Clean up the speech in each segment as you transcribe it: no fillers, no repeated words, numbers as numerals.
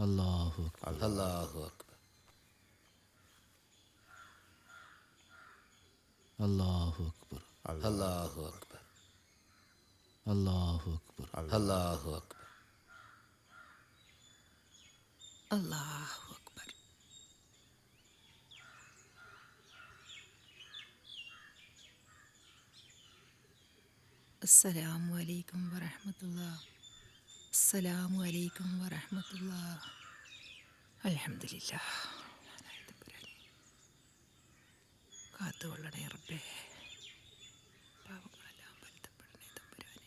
അല്ലാഹു അക്ബർ. അല്ലാഹു അക്ബർ. അല്ലാഹു അക്ബർ. അല്ലാഹു അക്ബർ. അല്ലാഹു അക്ബർ. അല്ലാഹു അക്ബർ. അല്ലാഹു അക്ബർ. അസ്സലാമു അലൈക്കും വറഹ്മത്തുള്ളാഹ്. അസ്സലാമു അലൈക്കും വറഹ്മത്തുള്ളാഹ്. അൽഹംദുലില്ലാഹ്. കാത്തുകൊള്ളണേ റബ്ബേ. പാവങ്ങളെല്ലാം പൊരുത്തപ്പെടണേ തമ്പുരാനെ.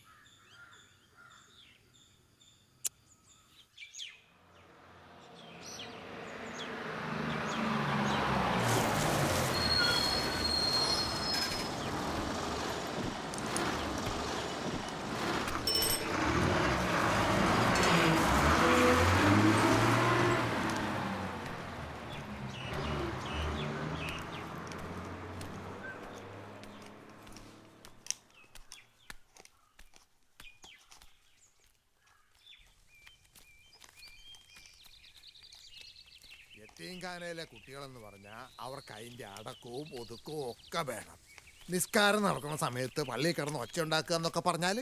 യത്തീംഖാനയിലെ കുട്ടികളെന്ന് പറഞ്ഞാൽ അവർക്ക് അതിൻ്റെ അടക്കവും ഒതുക്കവും ഒക്കെ വേണം. നിസ്കാരം നടക്കുന്ന സമയത്ത് പള്ളിയിൽ കിടന്ന് ഒച്ച ഉണ്ടാക്കുക എന്നൊക്കെ പറഞ്ഞാൽ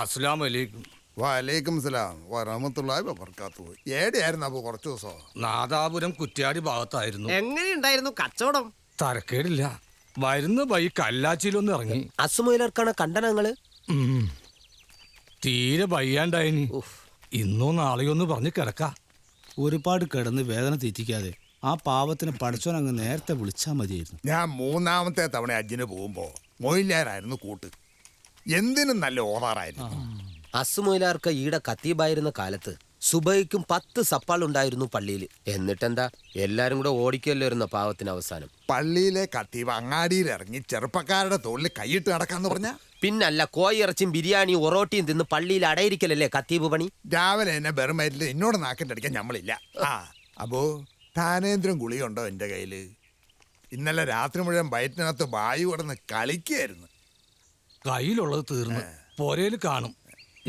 അസ്സലാമു അലൈക്കും. വലൈക്കും സലാം വറഹ്മത്തുള്ളാഹി വബറകാതുഹു. ഏടെയായിരുന്നു അപ്പോൾ കുറച്ച് ദിവസം? നാദാപുരം കുറ്റ്യാടി ഭാഗത്തായിരുന്നു. എങ്ങനെയുണ്ടായിരുന്നു കച്ചവടം? തരക്കേടില്ല. വരുന്ന വൈ കല്ലാച്ചിയിലൊന്ന് ഇറങ്ങി. അസുമയിലർക്കാണ് കണ്ട ഞങ്ങള്. തീരെ വയ്യാണ്ടായിനി. ഇന്നോ നാളെയോ ഒന്ന് പറഞ്ഞ് കിടക്ക. ഒരുപാട് കിടന്ന് വേദന തെറ്റിക്കാതെ ആ പാവത്തിന് പടച്ചോൻ അങ്ങ് നേരത്തെ വിളിച്ചാൽ മതിയായിരുന്നു. ഞാൻ മൂന്നാമത്തെ തവണ ഹജ്ജിന് പോകുമ്പോൾ മൊയിലാരായിരുന്നു കൂട്ട്. എന്തിനും നല്ല ഓറാറായിരുന്നു. അസുമയിലാർക്ക് ഈടെ കത്തീബായിരുന്ന കാലത്ത് സുബൈക്കും 10 സപ്പാൾ ഉണ്ടായിരുന്നു പള്ളിയിൽ. എന്നിട്ടെന്താ എല്ലാരും കൂടെ ഓടിക്കല്ലായിരുന്ന പാവത്തിന് അവസാനം. പള്ളിയിലെ കത്തീവ് അങ്ങാടിയിൽ ഇറങ്ങി ചെറുപ്പക്കാരുടെ തോളിൽ കൈയിട്ട് നടക്കാന്ന് പറഞ്ഞ പിന്നല്ല, കോയിറച്ചിയും ബിരിയാണിയും ഒറോട്ടിയും തിന്ന് പള്ളിയിൽ അടയിരിക്കലല്ലേ കത്തീബ് പണി. രാവിലെ എന്നെ ബെറുമേറ്റിൽ എന്നോട് നാക്കിൻ്റെ അടിക്കാൻ ഞമ്മളില്ല. അപ്പോ താനേന്ദ്രം ഗുളിയുണ്ടോ എൻ്റെ കയ്യില്? ഇന്നലെ രാത്രി മുഴുവൻ വയറ്റിനകത്ത് വായു കിടന്ന് കളിക്കുകയായിരുന്നു. കയ്യിലുള്ളത് തീർന്നു. പൊരയിൽ കാണും.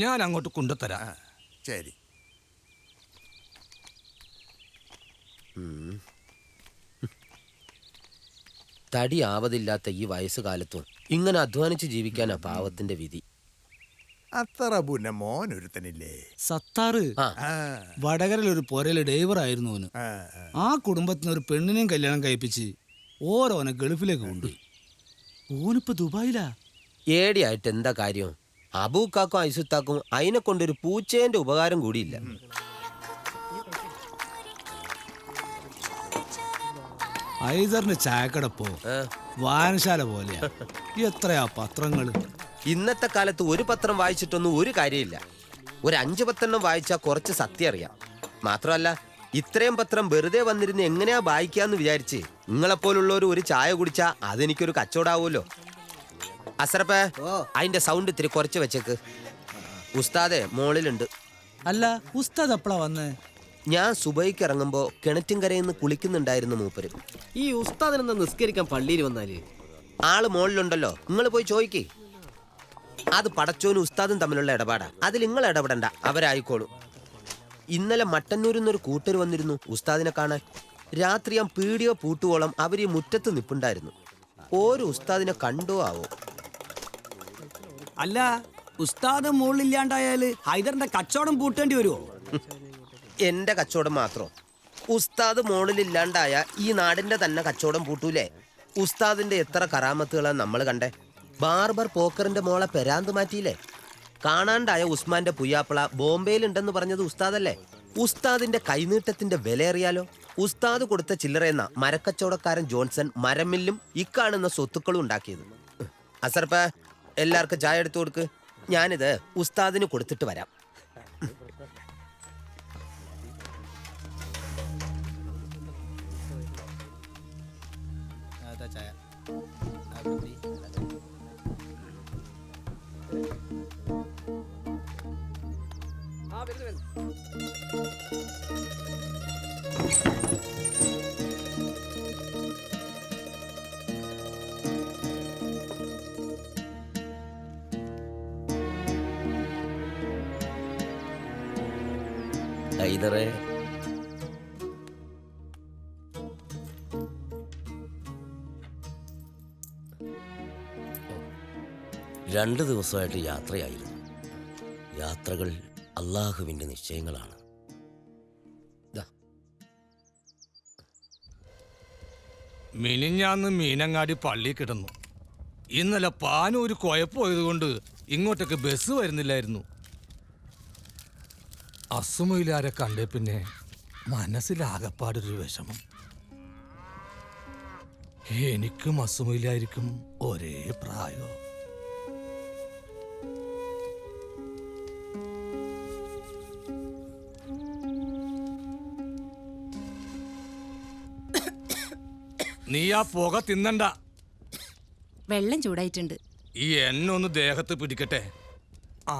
ഞാൻ അങ്ങോട്ട് കൊണ്ടുതരാം. ശരി. തടി ആവതില്ലാത്ത ഈ വയസ്സുകാലത്തും ഇങ്ങനെ അധ്വാനിച്ച് ജീവിക്കാനാ പാവത്തിന്റെ വിധി. അത്ര പുന്ന മോൻ ഒരുത്തനില്ലേ? സത്താറ് വടകരയിൽ ഒരു പുരയിലെ ഡ്രൈവർ ആയിരുന്നു ഓന്. ആ കുടുംബത്തിന് ഒരു പെണ്ണിനെയും കല്യാണം കഴിപ്പിച്ച് ഓരോനെ ഗൾഫിലേക്ക് കൊണ്ടുപോയി. ഓനിപ്പോ ദുബായിലാ. ഏടിയായിട്ട് എന്താ കാര്യം? അബൂക്കാക്കും ഐസുത്താക്കും അതിനെ കൊണ്ടൊരു പൂച്ചേന്റെ ഉപകാരം കൂടിയില്ല. ഐസറിന്റെ ചായക്കടപ്പോ വായനശാല പോലെയാ. എത്രയാ പത്രങ്ങള്. ഇന്നത്തെ കാലത്ത് ഒരു പത്രം വായിച്ചിട്ടൊന്നും ഒരു കാര്യമില്ല. ഒരു 5 പത്തെണ്ണം വായിച്ചാൽ കുറച്ച് സത്യം അറിയാം. മാത്രമല്ല, ഇത്രയും പത്രം വെറുതെ വന്നിരുന്ന് എങ്ങനെയാ വായിക്കാന്ന് വിചാരിച്ച് നിങ്ങളെപ്പോലുള്ളവർ ഒരു ചായ കുടിച്ചാ അതെനിക്കൊരു കച്ചവടാവുമല്ലോ. അസറപ്പേ, അതിന്റെ സൗണ്ട് ഇത്തിരി കുറച്ച് വെച്ചേക്ക്. ഉസ്താദെ മോളിലുണ്ട്. അല്ല, ഉസ്താദ് എപ്പളാ വന്നേ? ഞാൻ സുബൈക്ക് ഇറങ്ങുമ്പോ കിണറ്റിൻകരയിൽ നിന്ന് കുളിക്കുന്നുണ്ടായിരുന്നു മൂപ്പര്. ഈ ഉസ്താദിനെന്താ നിസ്കരിക്കാൻ പള്ളിയിൽ വന്നാല്? ആള് മോളിലുണ്ടല്ലോ, നിങ്ങൾ പോയി ചോദിക്കേ. അത് പടച്ചോനും ഉസ്താദും തമ്മിലുള്ള ഇടപാടാ. അതിൽ നിങ്ങൾ ഇടപെടണ്ട, അവരായിക്കോളും. ഇന്നലെ മട്ടന്നൂരിൽ നിന്നൊരു കൂട്ടർ വന്നിരുന്നു ഉസ്താദിനെ കാണാൻ. രാത്രി ഞാൻ പീടിയോ പൂട്ടുവോളം അവർ ഈ മുറ്റത്ത് നിപ്പുണ്ടായിരുന്നു. ഓരോ ഉസ്താദിനെ കണ്ടോ ആവോ. അല്ല, ഉസ്താദ് മുകളിലില്ലാണ്ടായാല് ഹൈദറിന്റെ കച്ചവടം പൂട്ടേണ്ടി വരുമോ? എന്റെ കച്ചവടം മാത്രോ? ഉസ്താദ് മോളിലില്ലാണ്ടായ ഈ നാടിന്റെ തന്നെ കച്ചവടം പൂട്ടൂലേ? ഉസ്താദിന്റെ എത്ര കറാമത്തുകളാണ് നമ്മൾ കണ്ടേ. ബാർബർ പോക്കറിന്റെ മോളെ പെരാന്ത് മാറ്റിയില്ലേ? കാണാണ്ടായ ഉസ്മാന്റെ പുയ്യാപ്പിള ബോംബെയിലുണ്ടെന്ന് പറഞ്ഞത് ഉസ്താദല്ലേ? ഉസ്താദിന്റെ കൈനീട്ടത്തിന്റെ വില അറിയാലോ. ഉസ്താദ് കൊടുത്ത ചില്ലറയെന്ന മരക്കച്ചവടക്കാരൻ ജോൺസൺ മരമില്ലും ഇക്കാണുന്ന സ്വത്തുക്കളും ഉണ്ടാക്കിയത്. അസർപ്പ, എല്ലാവർക്കും ചായ എടുത്തു കൊടുക്ക്. ഞാനിത് ഉസ്താദിന് കൊടുത്തിട്ട് വരാം. ചായ. ഹൈദറെ, രണ്ട് ദിവസമായിട്ട് യാത്രയായിരുന്നു. യാത്രകൾ അള്ളാഹുവിൻ്റെ നിശ്ചയങ്ങളാണ്. ദാ, മിനിഞ്ഞാന്ന് മീനങ്ങാടി പള്ളി കിടന്നു. ഇന്നലെ പാനൂര് കുഴപ്പമായതുകൊണ്ട് ഇങ്ങോട്ടേക്ക് ബസ് വരുന്നില്ലായിരുന്നു. അസുമയിലാരെ കണ്ടേ പിന്നെ മനസ്സിലാകപ്പാടൊരു വിഷമം. എനിക്കും അസുമയിലായിരിക്കും ഒരേ പ്രായം. നീ ആ പുക തിന്നണ്ട. വെള്ളം ചൂടായിട്ടുണ്ട്. ഈ എന്നെ ഒന്ന് ദേഹത്ത് പിടിക്കട്ടെ. ആ,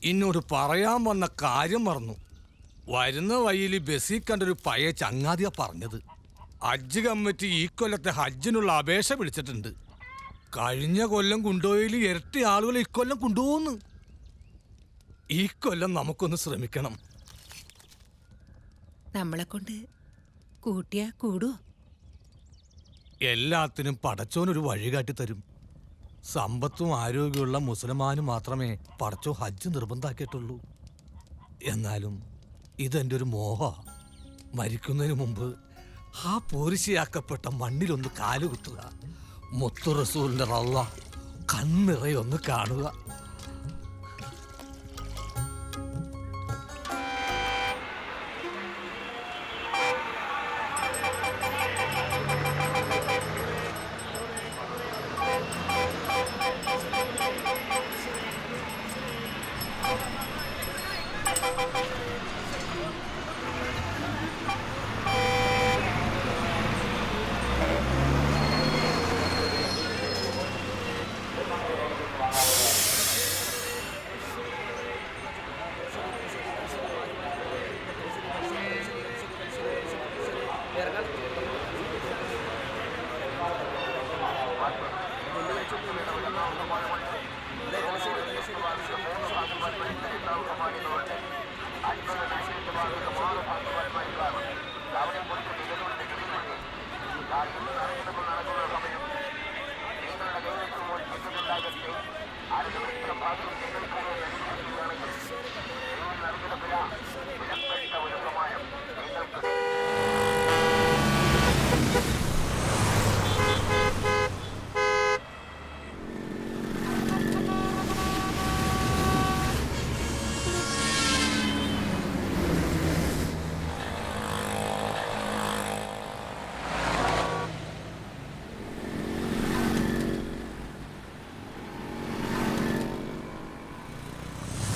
എന്നോട് പറയാൻ വന്ന കാര്യം മറന്നു. വരുന്ന വഴിയിൽ ബസ്സിൽ കണ്ടൊരു പഴയ ചങ്ങാതിയാ പറഞ്ഞത്. ഹജ്ജ് കമ്മിറ്റി ഈ കൊല്ലത്തെ ഹജ്ജിനുള്ള അപേക്ഷ വിളിച്ചിട്ടുണ്ട്. കഴിഞ്ഞ കൊല്ലം കൊണ്ടുപോയതിൽ ഇരട്ടി ആളുകൾ ഇക്കൊല്ലം കൊണ്ടുപോകുന്നു. ഈ കൊല്ലം നമുക്കൊന്ന് ശ്രമിക്കണം. നമ്മളെ കൊണ്ട് കൂട്ടിയാ കൂടുവോ? എല്ലാത്തിനും പടച്ചോനൊരു വഴി കാട്ടിത്തരും. സമ്പത്തും ആരോഗ്യമുള്ള മുസൽമാനും മാത്രമേ പടച്ചോ ഹജ്ജ് നിർബന്ധാക്കിയിട്ടുള്ളൂ. എന്നാലും ഇതെൻ്റെ ഒരു മോഹ. മരിക്കുന്നതിന് മുമ്പ് ആ പോരിശയാക്കപ്പെട്ട മണ്ണിലൊന്ന് കാലുകുത്തുക, മുത്തു റസൂലിൻ്റെ റള കണ്ണിറയൊന്ന് കാണുക.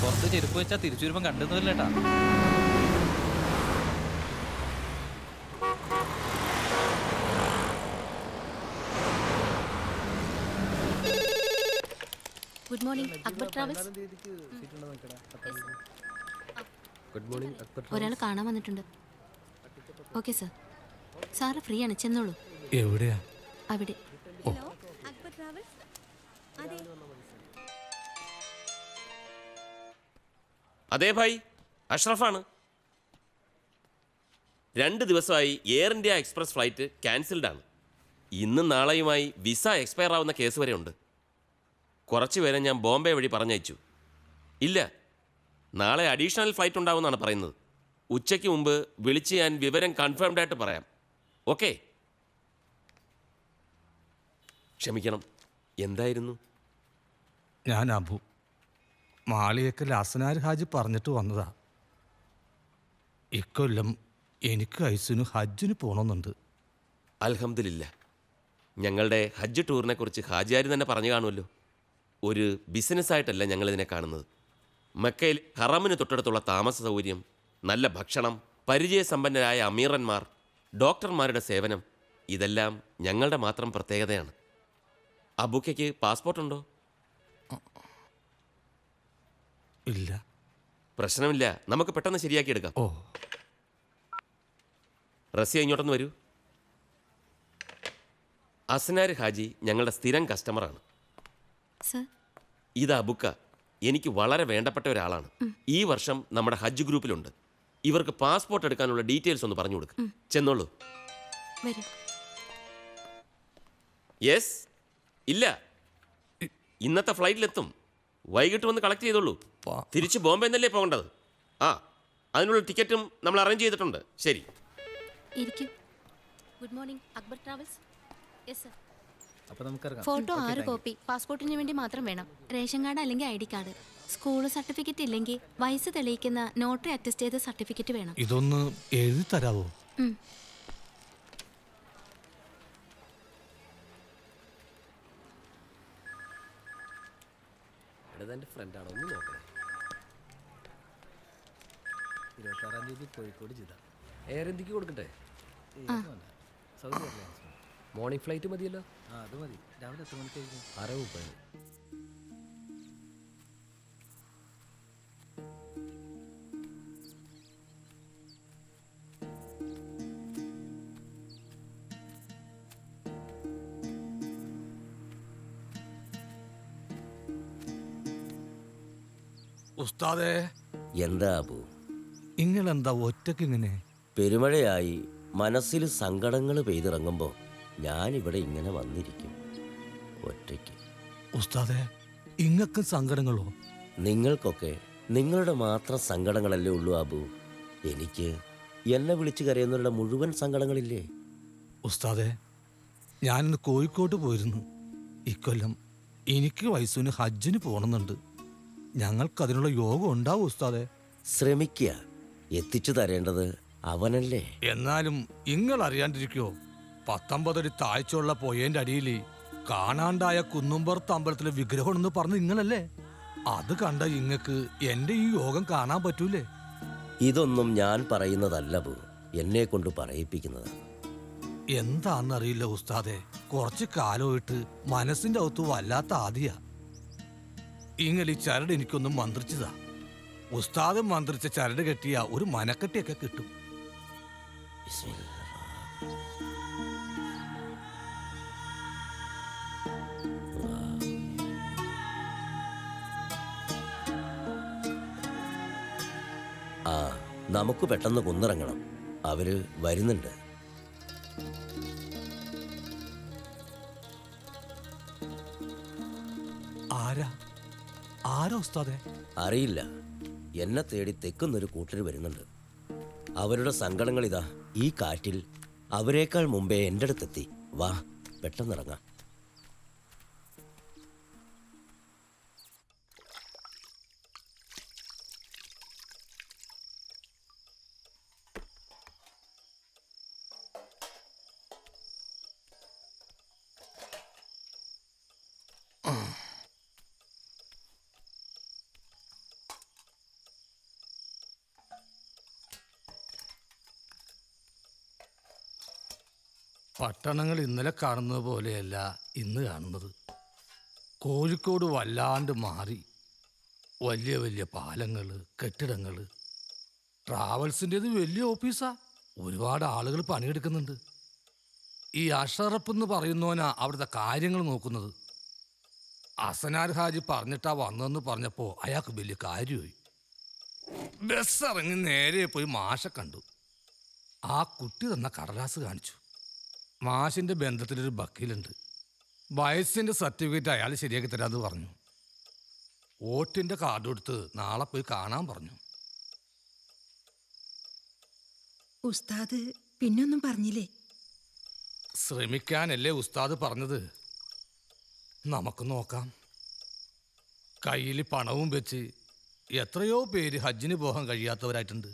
പുറത്ത് ചെരുപ്പ് വെച്ചാൽ തിരിച്ചു വരുമ്പം കണ്ടെന്നില്ലേട്ടാ. Good morning Akbar Travels. Good morning Akbar. ഒരാൾ കാണാൻ വന്നിട്ടുണ്ട്. Okay sir. സാറ് ഫ്രീ ആണ്, ചെന്നോളൂ. എവിടെയാ? അവിടെ. അതെ ഭായ്, അഷ്റഫാണ്. 2 ദിവസമായി air India express flight cancelled ആണ്. ഇന്നും നാളെയുമായി വിസ എക്സ്പയർ ആവുന്ന കേസ് വരെ ഉണ്ട്. കുറച്ച് പേരെ ഞാൻ ബോംബെ വഴി പറഞ്ഞയച്ചു. ഇല്ല, നാളെ അഡീഷണൽ ഫ്ലൈറ്റ് ഉണ്ടാവുമെന്നാണ് പറയുന്നത്. ഉച്ചയ്ക്ക് മുമ്പ് വിളിച്ച് ഞാൻ വിവരം കൺഫേംഡ് ആയിട്ട് പറയാം. ഓക്കെ? ക്ഷമിക്കണം, എന്തായിരുന്നു? ഞാൻ അബു. മാളിയേക്കൽ അസനാർ ഹാജി പറഞ്ഞിട്ട് വന്നതാ. ഇക്കൊല്ലം എനിക്ക് ഐസിനു ഹജ്ജിന് പോകണമെന്നുണ്ട്. അൽഹംദുലില്ല, ഞങ്ങളുടെ ഹജ്ജ് ടൂറിനെ കുറിച്ച് ഹാജിയാർ തന്നെ പറഞ്ഞു കാണുമല്ലോ. ഒരു ബിസിനസ്സായിട്ടല്ല ഞങ്ങളിതിനെ കാണുന്നത്. മക്കയിൽ ഹറമിന് തൊട്ടടുത്തുള്ള താമസ സൗകര്യം, നല്ല ഭക്ഷണം, പരിചയസമ്പന്നരായ അമീറന്മാർ, ഡോക്ടർമാരുടെ സേവനം, ഇതെല്ലാം ഞങ്ങളുടെ മാത്രം പ്രത്യേകതയാണ്. അബുക്കയ്ക്ക് പാസ്പോർട്ടുണ്ടോ? ഇല്ല. പ്രശ്നമില്ല, നമുക്ക് പെട്ടെന്ന് ശരിയാക്കിയെടുക്കാം. ഓ, റസിയ ഇങ്ങോട്ടൊന്ന് വരൂ. അസ്നാർ ഹാജി ഞങ്ങളുടെ സ്ഥിരം കസ്റ്റമറാണ്. സർ. ഇത് അബുക്ക, എനിക്ക് വളരെ വേണ്ടപ്പെട്ട ഒരാളാണ്. ഈ വർഷം നമ്മുടെ ഹജ്ജ് ഗ്രൂപ്പിലുണ്ട്. ഇവർക്ക് പാസ്പോർട്ട് എടുക്കാനുള്ള ഡീറ്റെയിൽസ് ഒന്ന് പറഞ്ഞു കൊടുക്ക്. ചെന്നോളൂ. വരൂ. യെസ്. ഇല്ല, ഇന്നത്തെ ഫ്ലൈറ്റിലെത്തും. വൈകിട്ട് വന്ന് കളക്ട് ചെയ്തോളൂ. തിരിച്ച് ബോംബെ എന്നല്ലേ പോകേണ്ടത്? ആ, അതിനുള്ള ടിക്കറ്റും നമ്മൾ അറേഞ്ച് ചെയ്തിട്ടുണ്ട്. ശരി. ഇരിക്കൂ. Good morning, Akbar travels. Yes sir. അപ്പോൾ നമുക്കിറങ്ങാം. ഫോട്ടോ 6 കോപ്പി, പാസ്പോർട്ടിന് വേണ്ടി മാത്രം വേണം. റേഷൻ കാർഡ് അല്ലെങ്കിൽ ID കാർഡ്, സ്കൂൾ സർട്ടിഫിക്കറ്റ് ഇല്ലെങ്കിൽ വയസ്സ് തെളിയിക്കുന്ന നോട്ടറി അറ്റസ്റ്റ് ചെയ്ത സർട്ടിഫിക്കറ്റ് വേണം. ഇതൊന്ന് എഴുതി തരാവോ? ഉം. എൻ്റെ ഫ്രണ്ടാണോ ഒന്ന് നോക്കണേ. 26-ാം തീയതി കോഴിക്കോട് ജില്ല. എയർ ഇന്ത്യക്ക് കൊടുക്കട്ടെ? Saudi airlines. മോർണിംഗ് ഫ്ലൈറ്റ് മതിയല്ലോ. അത് മതി. രാവിലെ എത്ര മണിക്കായിരിക്കും? 6:30. ഉസ്താദേ, എന്താ അബു? ഇങ്ങളെന്താ ഒറ്റക്ക് ഇങ്ങനെ? പെരുമഴയായി മനസ്സിൽ സങ്കടങ്ങൾ പെയ്തിറങ്ങുമ്പോൾ ഞാനിവിടെ ഇങ്ങനെ വന്നിരിക്കും ഒറ്റയ്ക്ക്. ഉസ്താദേ, ഇങ്ങക്കും സങ്കടങ്ങളോ? നിങ്ങൾക്കൊക്കെ നിങ്ങളുടെ മാത്രം സങ്കടങ്ങളല്ലേ ഉള്ളൂ അബു. എനിക്ക് എന്നെ വിളിച്ചു കരയുന്നവരുടെ മുഴുവൻ സങ്കടങ്ങളില്ലേ? ഉസ്താദേ, ഞാനിന്ന് കോഴിക്കോട്ട് പോയിരുന്നു. ഇക്കൊല്ലം എനിക്ക് വയസ്സിന് ഹജ്ജിന് പോകണമെന്നുണ്ട്. ഞങ്ങൾക്കതിനുള്ള യോഗം ഉണ്ടാവും ഉസ്താദേ. ശ്രമിക്കുക. എത്തിച്ചു തരേണ്ടത് അവനല്ലേ? എന്നാലും ഇങ്ങൾ അറിയാണ്ടിരിക്കോ, 19 അടി താഴ്ചയുള്ള പൊയേന്റെ അടിയിൽ കാണാണ്ടായ കുന്നുംപുറത്ത് അമ്പലത്തിലെ വിഗ്രഹം എന്ന് പറഞ്ഞ് നിങ്ങളല്ലേ? അത് കണ്ട ഇങ്ങക്ക് എന്റെ ഈ യോഗം കാണാൻ പറ്റൂലേ? ഇതൊന്നും ഞാൻ പറയുന്നതല്ല ബു, എന്നെ കൊണ്ട് പറയിപ്പിക്കുന്നത്. എന്താന്നറിയില്ല ഉസ്താദെ, കുറച്ച് കാലമായിട്ട് മനസ്സിന്റെ അകത്ത് വല്ലാത്ത ആദിയാ. ഇങ്ങനെ ഈ ചരട് എനിക്കൊന്നും മന്ത്രിച്ചതാ. ഉസ്താദ് മന്ത്രിച്ച ചരട് കെട്ടിയ ഒരു മനക്കെട്ടിയൊക്കെ കിട്ടും. ആ, നമുക്ക് പെട്ടെന്ന് കുന്നിറങ്ങണം. അവര് വരുന്നുണ്ട്. ആരാ ഉസ്താദെ? അറിയില്ല. എന്നെ തേടി തെക്കുന്നൊരു കൂട്ടർ വരുന്നുണ്ട്. അവരുടെ സങ്കടങ്ങൾ ഇതാ ഈ കാറ്റിൽ അവരെക്കാൾ മുമ്പേ എൻ്റെ അടുത്തെത്തി. വാ, പെട്ടെന്നിറങ്ങാം. പട്ടണങ്ങൾ ഇന്നലെ കാണുന്നത് പോലെയല്ല ഇന്ന് കാണുന്നത്. കോഴിക്കോട് വല്ലാണ്ട് മാറി. വലിയ വലിയ പാലങ്ങൾ, കെട്ടിടങ്ങൾ. ട്രാവൽസിൻ്റെത് വലിയ ഓഫീസാ. ഒരുപാട് ആളുകൾ പണിയെടുക്കുന്നുണ്ട്. ഈ അഷറഫ് എന്ന് പറയുന്നവനാ അവിടുത്തെ കാര്യങ്ങൾ നോക്കുന്നത്. അസനാർ ഹാജി പറഞ്ഞിട്ടാ വന്നതെന്ന് പറഞ്ഞപ്പോൾ അയാൾക്ക് വലിയ കാര്യമായി. ബസ് ഇറങ്ങി നേരെ പോയി മാഷെ കണ്ടു. ആ കുട്ടി തന്ന കടലാസ് കാണിച്ചു. മാഷിൻ്റെ ബന്ധത്തിലൊരു വക്കീലുണ്ട്. വയസ്സിൻ്റെ സർട്ടിഫിക്കറ്റ് അയാൾ ശരിയാക്കി തരാമെന്ന് പറഞ്ഞു. വോട്ടിൻ്റെ കാർഡ് കൊടുത്ത് നാളെ പോയി കാണാൻ പറഞ്ഞു. ഉസ്താദ് പിന്നൊന്നും പറഞ്ഞില്ലേ? ശ്രമിക്കാനല്ലേ ഉസ്താദ് പറഞ്ഞത്. നമുക്ക് നോക്കാം. കയ്യിൽ പണവും വെച്ച് എത്രയോ പേര് ഹജ്ജിന് പോകാൻ കഴിയാത്തവരായിട്ടുണ്ട്.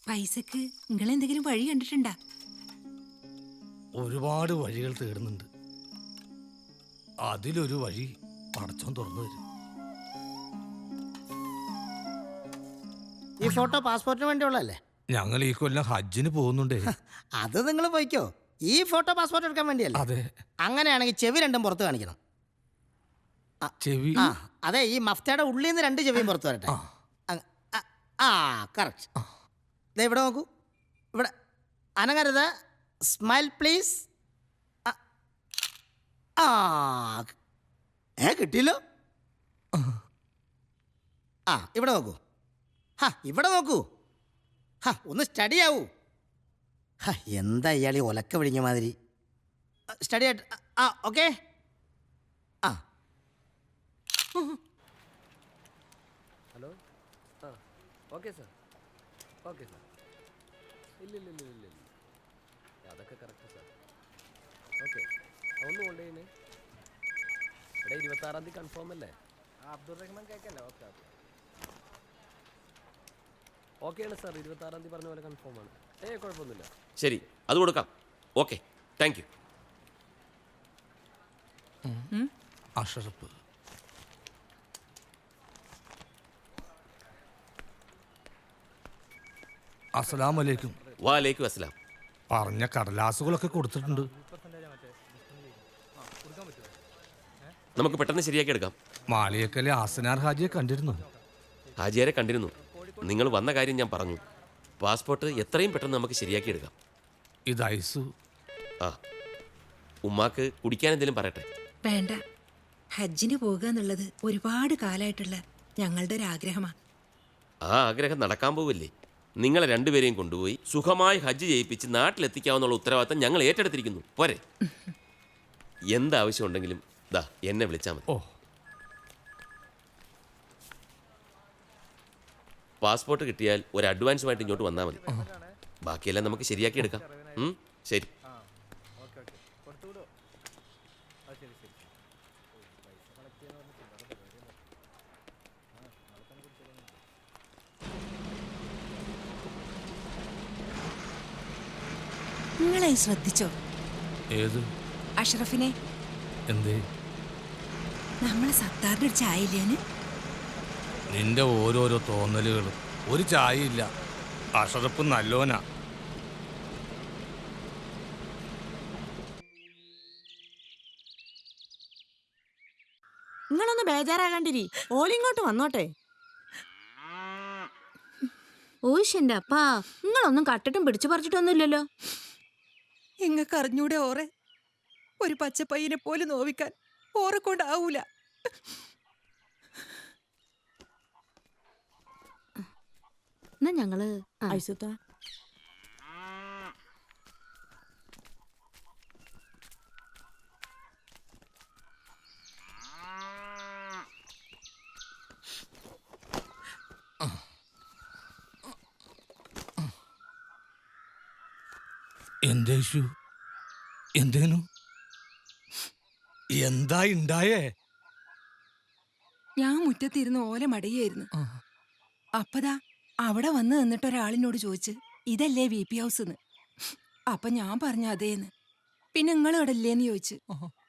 പൈസക്ക് നിങ്ങളെന്തെങ്കിലും വഴി കണ്ടിട്ടുണ്ടാ? ഒരുപാട് വഴികൾ തേടുന്നുണ്ട്. അതിലൊരു വഴി പടച്ചോൻ തുറന്നു തരും. ഈ ഫോട്ടോ പാസ്പോർട്ടിന് വേണ്ടിയുള്ളതല്ലേ? ഞങ്ങൾ ഈ കൊല്ലം ഹജ്ജിന് പോകുന്നുണ്ടേ. അത് നിങ്ങൾ പോയിക്കോ. ഈ ഫോട്ടോ പാസ്പോർട്ട് എടുക്കാൻ വേണ്ടിയല്ലേ? അതെ. അങ്ങനെയാണെങ്കിൽ ചെവി രണ്ടും പുറത്ത് കാണിക്കണം. ചെവി? അതെ, ഈ മഫ്തയുടെ ഉള്ളിൽ നിന്ന് 2 ചെവിയും പുറത്ത് വരട്ടെ. കറക്റ്റ്. ഇവിടെ നോക്കൂ. ഇവിടെ അനങ്ങരുത്. Smile please. കിട്ടിയല്ലോ. ആ ഇവിടെ നോക്കൂ. ഇവിടെ നോക്കൂ. ഒന്ന് സ്റ്റഡി ആവൂ. എന്താ ഇയാളീ ഒലക്ക വിഴിഞ്ഞ മാതിരി. സ്റ്റഡി ആയിട്ട് okay. Hello. Okay sir. Okay sir. ഇല്ല അതൊക്കെ കറക്റ്റ് സാർ. ഓക്കെ ഒന്ന് കൊണ്ട് ചെയ്യുന്നേ. ഇവിടെ 26-ാം തീയതി കൺഫേം അല്ലേ? അബ്ദുൾ റഹ്മാൻ കേൾക്കല്ലേ? ഓക്കെ ഓക്കെയാണ് സാർ. 26-ാം തീയതി പറഞ്ഞ പോലെ കൺഫേം ആണ്. കുഴപ്പമൊന്നുമില്ല. ശരി, അത് കൊടുക്കാം. Okay, thank you. അഷറഫ് അസ്സലാമലൈക്കും. വാലേക്കും അസ്സലാം. പറഞ്ഞ കടലാസുകളൊക്കെ കൊടുത്തിട്ടുണ്ട്. നമുക്ക് പെട്ടെന്ന് ശരിയാക്കി എടുക്കാം. മാളിയേക്കലെ ആസനാർ ഹാജിയെ കണ്ടിരുന്നു. ഹാജിയാരെ കണ്ടിരുന്നു. നിങ്ങൾ വന്ന കാര്യം ഞാൻ പറഞ്ഞു. പാസ്പോർട്ട് എത്രയും പെട്ടെന്ന് നമുക്ക് ശരിയാക്കി എടുക്കാം. ഇത് ഐസു. ഉമ്മാക്ക് കുടിക്കാൻ എന്തെങ്കിലും പറയട്ടെ? വേണ്ട. ഹജ്ജിന് പോകുക എന്നുള്ളത് ഒരുപാട് കാലമായിട്ടുള്ള ഞങ്ങളുടെ ഒരു ആഗ്രഹമാണ്. ആ ആഗ്രഹം നടക്കാൻ പോവില്ലേ? നിങ്ങളെ രണ്ടുപേരെയും കൊണ്ടുപോയി സുഖമായി ഹജ്ജ് ചെയ്യിപ്പിച്ച് നാട്ടിലെത്തിക്കാവുന്ന ഉത്തരവാദിത്തം ഞങ്ങൾ ഏറ്റെടുത്തിരിക്കുന്നു. പോരെ? എന്താവശ്യം ഉണ്ടെങ്കിലും ദാ എന്നെ വിളിച്ചാൽ മതി. പാസ്പോർട്ട് കിട്ടിയാൽ ഒരു അഡ്വാൻസുമായിട്ട് ഇങ്ങോട്ട് വന്നാൽ മതി. ബാക്കിയെല്ലാം നമുക്ക് ശരിയാക്കി എടുക്കാം. ശരി. നിങ്ങളെ ശ്രദ്ധിച്ചോ? ഏത് അഷ്റഫിനെ? എന്തേ? നമ്മളെ സത്താറിന്റെ ഒരു ചായയില്ലേന്? നിന്റെ ഓരോരോ തോന്നലുകളും. ഒരു ചായയില്ല. അഷറഫ് നല്ലോനാ. നിങ്ങളൊന്ന് ബേജാറാകണ്ടിരി. ഓലിങ്ങോട്ട് വന്നോട്ടെ. ഓശന്റെ അപ്പാ, നിങ്ങളൊന്നും കട്ടിട്ടും പിടിച്ചു പറിച്ചിട്ടൊന്നുമില്ലല്ലോ. ഇങ്ങക്ക് അറിഞ്ഞൂടെ ഓറെ? ഒരു പച്ചപ്പയ്യനെ പോലെ നോവിക്കാൻ ഓറെ കൊണ്ടാവൂല. എന്നാ ഞങ്ങള് ഐസുത്താ എന്തേ ഇഷ്യൂ? എന്തേനു? എന്താ ഉണ്ടായേ? ഞാൻ മുറ്റത്തിരുന്ന് ഓല മടയായിരുന്നു. അപ്പതാ അവിടെ വന്ന് നിന്നിട്ട് ഒരാളിനോട് ചോദിച്ച് ഇതല്ലേ VP ഹൗസ് എന്ന്. അപ്പൊ ഞാൻ പറഞ്ഞു അതേന്ന്. പിന്നെ നിങ്ങൾ ഇവിടെ ഇല്ലേന്ന് ചോദിച്ചു.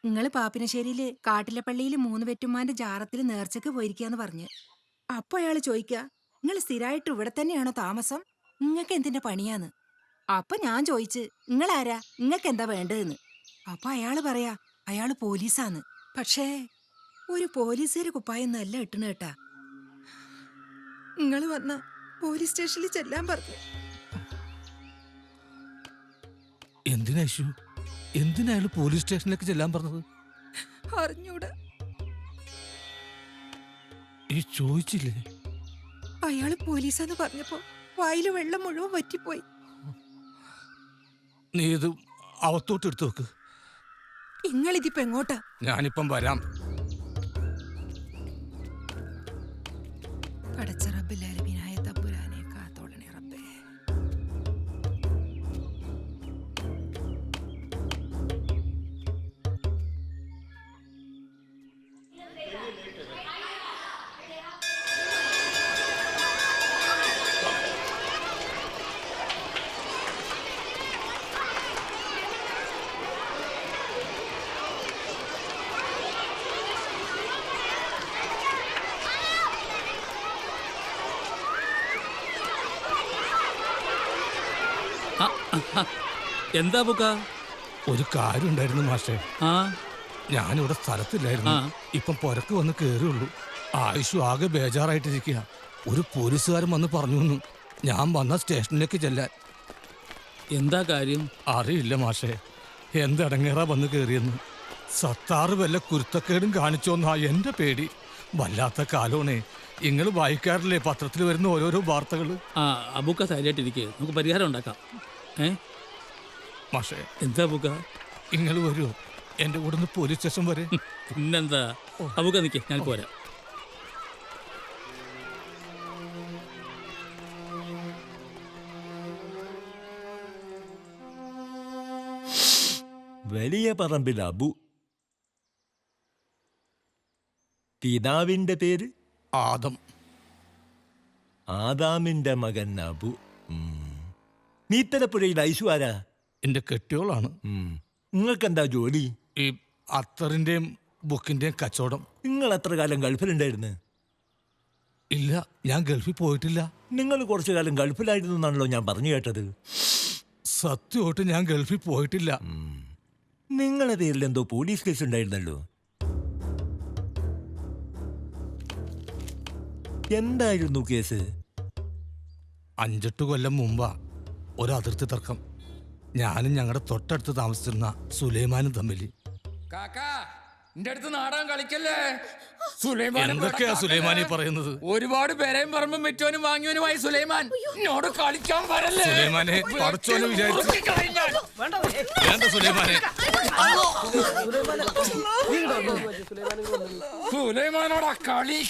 നിങ്ങൾ പാപ്പിനശ്ശേരിയില് കാട്ടിലെ പള്ളിയിൽ 3 വെറ്റുമാന്റെ ജാറത്തിൽ നേർച്ചക്ക് പോയിരിക്കാന്ന് പറഞ്ഞു. അപ്പൊ അയാള് ചോദിക്ക, നിങ്ങൾ സ്ഥിരമായിട്ട് ഇവിടെ തന്നെയാണോ താമസം? നിങ്ങൾക്ക് എന്തിന്റെ പണിയാന്ന്? അപ്പൊ ഞാൻ ചോദിച്ച് നിങ്ങളാരാ, നിങ്ങൾക്ക് എന്താ വേണ്ടതെന്ന്. അപ്പൊ അയാള് പറയാ അയാള് പോലീസാന്ന്. പക്ഷേ ഒരു പോലീസുകാര് കുപ്പായം നല്ല ഇട്ടണ കേട്ടാ. നിങ്ങൾ വന്ന പോലീസ് സ്റ്റേഷനിൽ ചെല്ലാൻ പറഞ്ഞു. എന്തിനാ ഇഷ്യൂ? എന്തിനാ അയാൾ പോലീസ് സ്റ്റേഷനിലേക്ക് ചെല്ലാൻ പറഞ്ഞത്? അറിഞ്ഞൂടാ. ഈ ചോദിച്ചില്ലേ? അയാള് പോലീസാന്ന് പറഞ്ഞപ്പോ വായില് വെള്ളം മുഴുവൻ വറ്റിപ്പോയി. നീ ഇത് അവത്തോട്ട് എടുത്തു വെക്ക്. നിങ്ങളിതിപ്പോ എങ്ങോട്ടാ? ഞാനിപ്പം വരാം. പടച്ച റബ്ബിലാലമീനായ തമ്പുരാനെ കാത്തോളണേ റബ്ബേ. എന്താ ബുക്ക? ഒരു കാര്യം ഉണ്ടായിരുന്നു മാഷേ. ഞാനിവിടെ സ്ഥലത്തില്ലായിരുന്നു. ഇപ്പം പുരക്ക് വന്ന് കേറിയുള്ളൂ. ആയുഷു ആകെ ബേജാറായിട്ടിരിക്കുക. ഒരു പോലീസുകാരൻ വന്ന് പറഞ്ഞു ഞാൻ വന്ന സ്റ്റേഷനിലേക്ക് ചെല്ലാൻ. എന്താ കാര്യം? അറിയില്ല മാഷേ, എന്തടങ്ങേറാ വന്ന് കേറിയെന്ന്. സത്താറ് വല്ല കുരുത്തക്കേടും കാണിച്ചോന്നാ എന്റെ പേടി. വല്ലാത്ത കാലോണേ. നിങ്ങൾ വായിക്കാറില്ലേ പത്രത്തിൽ വരുന്ന ഓരോരോ വാർത്തകൾ? ആ അബൂക്ക സൈലമായിട്ടിരിക്കുക, നമുക്ക് പരിഹാരം ഉണ്ടാക്കാം. മാഷേ, എന്താ അബൂക്ക? നിങ്ങൾ വരുമോ എൻ്റെ കൂടെ നിന്ന് പോലീസ് സ്റ്റേഷൻ വരെ? പിന്നെന്താ അബൂക്ക, നിൽക്കേ, ഞാൻ പോരാ. വലിയ പറമ്പിൽ അബു. പിതാവിന്റെ പേര് ആദം. ആദാമിന്റെ മകൻ അബു. നീത്തലപ്പുഴയിൽ ഐശ്വാരാ എൻ്റെ കെട്ടിയോളാണ്. നിങ്ങൾക്കെന്താ ജോലി? ഈ അത്തറിൻ്റെയും ബുക്കിൻ്റെയും കച്ചവടം. നിങ്ങൾ എത്ര കാലം ഗൾഫിലുണ്ടായിരുന്നു? ഇല്ല, ഞാൻ ഗൾഫിൽ പോയിട്ടില്ല. നിങ്ങൾ കുറച്ചു കാലം ഗൾഫിലായിരുന്നു എന്നാണല്ലോ ഞാൻ പറഞ്ഞു കേട്ടത്. സത്യമായിട്ട് ഞാൻ ഗൾഫിൽ പോയിട്ടില്ല. നിങ്ങളുടെ പേരിൽ എന്തോ പോലീസ് കേസ് ഉണ്ടായിരുന്നല്ലോ. എന്തായിരുന്നു കേസ്? 5-8 കൊല്ലം മുമ്പാ ഒരു അതിർത്തി തർക്കം. ഞാനും ഞങ്ങളുടെ തൊട്ടടുത്ത് താമസിച്ചിരുന്ന സുലൈമാനും തമ്മിൽ. നാടകം കളിക്കല്ലേ? എന്തൊക്കെയാ സുലൈമാനി പറയുന്നത്? ഒരുപാട് പേരെയും പറമ്പും വിറ്റോനും വാങ്ങിയവനുമായി സുലൈമാൻ എന്നോട് കളിക്കാൻ വരല്ലേ? സുലൈമാനെ പഠിച്ചോന്ന് വിചാരിച്ചു. വേണ്ട സുലൈമാനെ. സുലൈമാനോടാ കളി.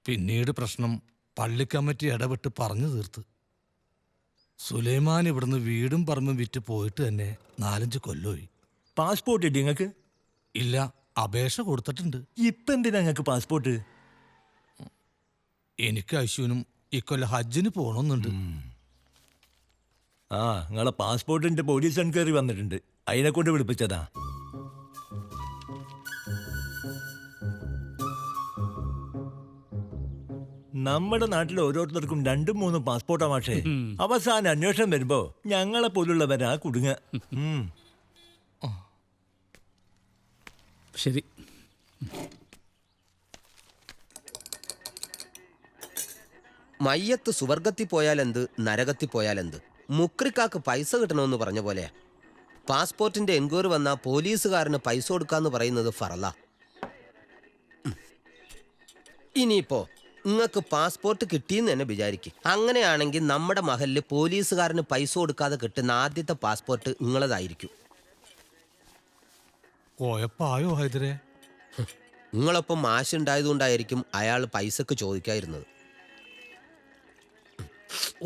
പിന്നീട് പ്രശ്നം പള്ളി കമ്മിറ്റി ഇടപെട്ട് പറഞ്ഞു തീർത്ത്. സുലൈമാൻ ഇവിടുന്ന് വീടും പറമ്പും വിറ്റ് പോയിട്ട് തന്നെ 4-5 കൊല്ലമായി. പാസ്പോർട്ട് ഇല്ല നിങ്ങൾക്ക്? ഇല്ല, അപേക്ഷ കൊടുത്തിട്ടുണ്ട്. ഇപ്പം എന്തിനാ നിങ്ങൾക്ക് പാസ്പോർട്ട്? എനിക്ക് ഐശുവിനും ഇക്കൊല്ലം ഹജ്ജിന് പോകണമെന്നുണ്ട്. ആ, നിങ്ങളെ പാസ്പോർട്ടിന്റെ പോലീസ് എൻക്വയറി വന്നിട്ടുണ്ട്. അതിനെ കൊണ്ട് വിളിപ്പിച്ചതാ. നമ്മുടെ നാട്ടിൽ ഓരോരുത്തർക്കും 2-3 പാസ്പോർട്ടാ മാഷേ. അവസാന അന്വേഷണം വരുമ്പോ ഞങ്ങളെ പോലുള്ളവരാ കുടുങ്ങ. ശരി. മയ്യത്ത് സുവർഗത്തിൽ പോയാലെന്ത്, നരകത്തിൽ പോയാലെന്ത്, മുക്രിക്കാക്ക് പൈസ കിട്ടണമെന്ന് പറഞ്ഞ പോലെ പാസ്പോർട്ടിന്റെ എൻക്വയറി വന്ന പോലീസുകാരന് പൈസ കൊടുക്കാന്ന് പറയുന്നത് ഫറല. ഇനിയിപ്പോ നിങ്ങൾക്ക് പാസ്പോർട്ട് കിട്ടിയെന്ന് തന്നെ വിചാരിക്കും. അങ്ങനെയാണെങ്കിൽ നമ്മുടെ മഹലിൽ പോലീസുകാരന് പൈസ കൊടുക്കാതെ കിട്ടുന്ന ആദ്യത്തെ പാസ്പോർട്ട് നിങ്ങളതായിരിക്കും. കോയപ്പായോ ഹൈദരെ? നിങ്ങളൊപ്പം മാശുണ്ടായതുകൊണ്ടായിരിക്കും അയാൾ പൈസക്ക് ചോദിക്കാതിരുന്നത്.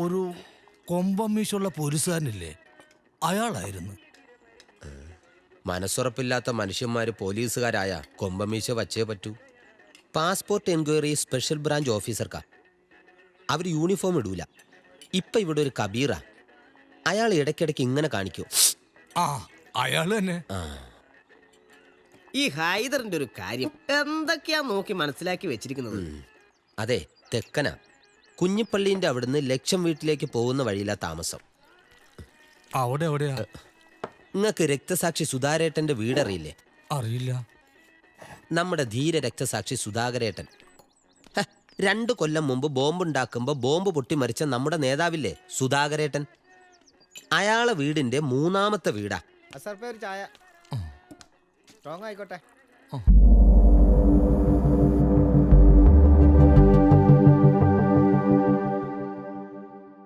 ഒരു കൊമ്പമ്മീശുള്ള പോലീസുകാരനില്ലേ, അയാളായിരുന്നു. മനസ്സുറപ്പില്ലാത്ത മനുഷ്യന്മാർ പോലീസുകാരായ കൊമ്പമീശ വച്ചേ പറ്റൂ. പാസ്പോർട്ട് എൻക്വയറി സ്പെഷ്യൽ ബ്രാഞ്ച് ഓഫീസർക്കാ. അവർ യൂണിഫോം ഇടൂല. ഇപ്പം ഇവിടെ ഒരു കബീറ, അയാൾ ഇടയ്ക്കിടയ്ക്ക് ഇങ്ങനെ കാണിക്കും. ആ, അയാൾ തന്നെ. ഈ ഹൈദറിന്റെ ഒരു കാര്യം എന്തൊക്കെയാ നോക്കി മനസ്സിലാക്കി വെച്ചിരിക്കുന്നത്? അതെ, തെക്കനാ. കുഞ്ഞിപ്പള്ളീൻ്റെ അവിടുന്ന് ലക്ഷം വീട്ടിലേക്ക് പോകുന്ന വഴിയിലാ താമസം. അവിടെ എവിടെയാ? നിങ്ങൾക്ക് രക്തസാക്ഷി സുധാരേട്ടന്റെ വീടറിയില്ലേ? അറിയില്ല. നമ്മുടെ ധീര രക്തസാക്ഷി സുധാകരേട്ടൻ 2 കൊല്ലം മുമ്പ് ബോംബുണ്ടാക്കുമ്പോൾ ബോംബ് പൊട്ടി മരിച്ച നമ്മുടെ നേതാവില്ലേ സുധാകരേട്ടൻ, അയാളെ വീടിന്റെ 3ാമത്തെ വീടാ. ചായ ആയിക്കോട്ടെ.